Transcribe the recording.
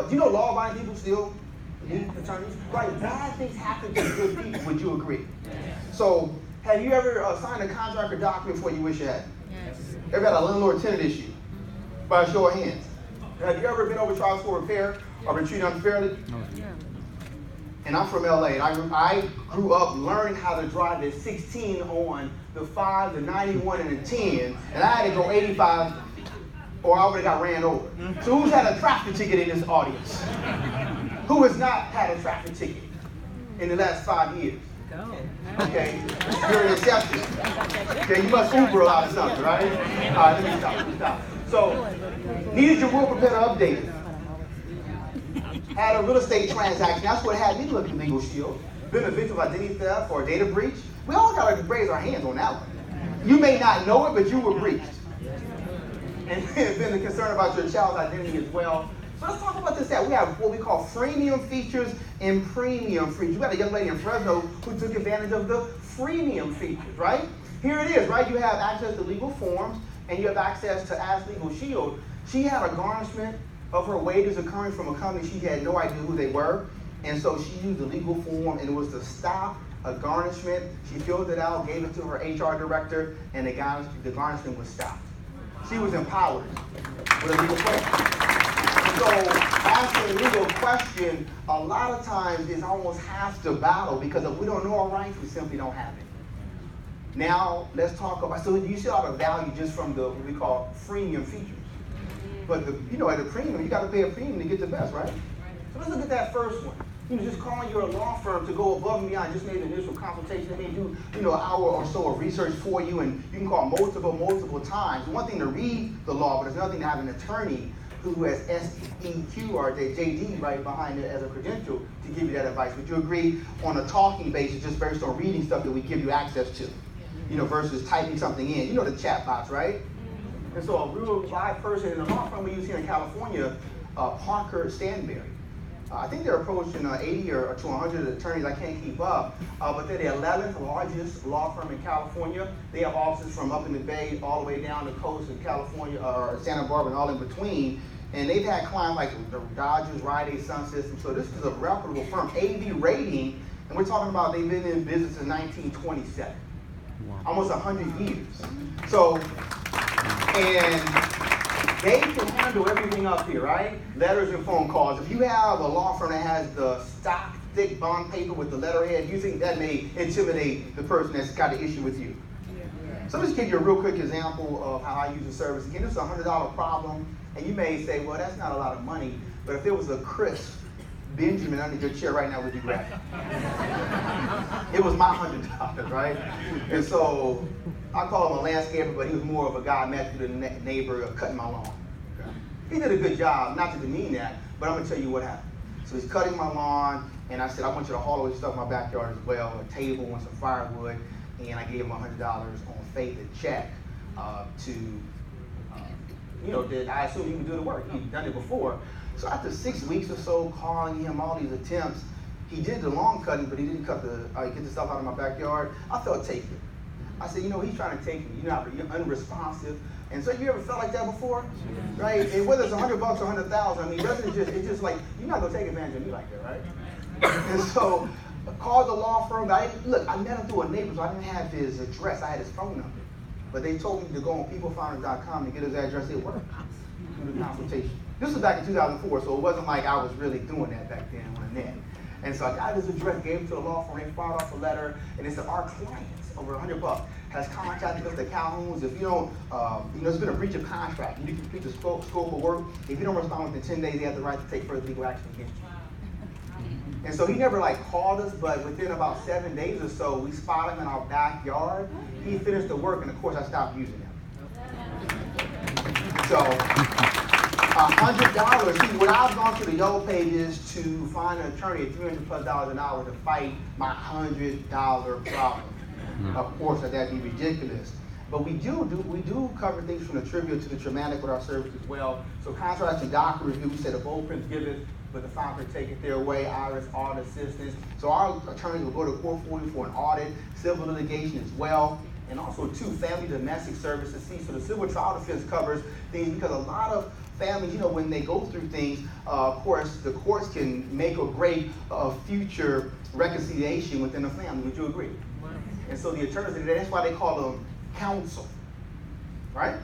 do you know law-abiding people still need attorneys? Right, bad things happen to good people. Would you agree? Yes. So, have you ever signed a contract or document before you wish you had? Yes. Ever had a landlord-tenant issue? By a show of hands. Have you ever been overcharged for repair or been treated unfairly? Yeah. And I'm from LA, and I grew up learning how to drive at 16 on the 5, the 91, and the 10, and I had to go 85 or I would have got ran over. So who's had a traffic ticket in this audience? Who has not had a traffic ticket in the last 5 years? Okay, you're an exception. Okay, you must Uber a lot of something, right? All right, let me stop. So, needed your will prepared or updated. Had a real estate transaction. That's what had me looking Legal Shield. Been a victim of identity theft or a data breach. We all got to raise our hands on that one. You may not know it, but you were breached. And been a concern about your child's identity as well. So let's talk about this. We have what we call freemium features and premium features. We got a young lady in Fresno who took advantage of the freemium features, right? Here it is, right? You have access to legal forms and you have access to Ask Legal Shield. She had a garnishment of her wages occurring from a company she had no idea who they were. And so she used the legal form, and it was to stop a garnishment. She filled it out, gave it to her HR director, and the garnishment was stopped. She was empowered with a legal question. So asking a legal question, a lot of times is almost half the battle, because if we don't know our rights, we simply don't have it. Now, let's talk about, so you see all the value just from the, what we call freemium features. But at the premium, you got to pay a premium to get the best, right? So let's look at that first one. Just calling your law firm to go above and beyond, just made an initial consultation. They may do, an hour or so of research for you, and you can call multiple times. One thing to read the law, but it's another thing to have an attorney who has SEQ or the JD right behind it as a credential to give you that advice. Would you agree on a talking basis, just based on reading stuff that we give you access to, versus typing something in? The chat box, right? And so a real live person in the law firm we use here in California, Parker Stanberry. I think they're approaching 80 or to 100 attorneys. I can't keep up, but they're the 11th largest law firm in California. They have offices from up in the Bay all the way down the coast of California, or Santa Barbara, and all in between. And they've had clients like the Dodgers, Rite Aid, Sun System. So this is a reputable firm, AV rating, and we're talking about they've been in business since 1927, almost 100 years. So, and they can handle everything up here, right? Letters and phone calls. If you have a law firm that has the stock, thick bond paper with the letterhead, you think that may intimidate the person that's got an issue with you. So let's give you a real quick example of how I use the service. Again, this is a $100 problem, and you may say, well, that's not a lot of money, but if there was a crisp Benjamin under your chair right now, would you grab it? It was my $100, right? And so I call him a landscaper, but he was more of a guy I met through the neighbor of cutting my lawn. Okay. He did a good job, not to demean that, but I'm gonna tell you what happened. So he's cutting my lawn, and I said, I want you to haul away stuff in my backyard as well, a table and some firewood, and I gave him $100 on faith and check that I assumed he would do the work. He'd done it before. So after 6 weeks or so, calling him all these attempts, he did the lawn cutting, but he didn't get the stuff out of my backyard. I felt taken. I said, he's trying to take me. You're unresponsive. And so you ever felt like that before? Right? And whether it's $100 or $100,000, it's just like, you're not going to take advantage of me like that, right? And so I called the law firm. I met him through a neighbor, so I didn't have his address. I had his phone number. But they told me to go on peoplefinder.com and get his address. It worked. Do the consultation. This was back in 2004, so it wasn't like I was really doing that back then on the net. And so I got his address, gave it to the law firm, they fired off a letter, and they said, our clients, over $100, has contacted us, the Calhouns. If you don't, there's been a breach of contract. You complete the scope of work. If you don't respond within 10 days, they have the right to take further legal action against you. And so he never called us, but within about 7 days or so, we spotted him in our backyard. He finished the work, and of course, I stopped using him. So, $100. See, what I've gone through the yellow pages to find an attorney at $300+ an hour to fight my $100 problem. Of course, that'd be ridiculous. But we do cover things from the trivial to the traumatic with our service as well. So contracts and docket review, we said the bold prints give it, but the fine print take it their way, IRS audit assistance. So our attorneys will go to court for you for an audit, civil litigation as well. And also, family domestic services. See, so the civil trial defense covers things because a lot of families, you know, when they go through things, of course, the courts can make or break future reconciliation within a family. Would you agree? And so the attorneys, that's why they call them counsel, right?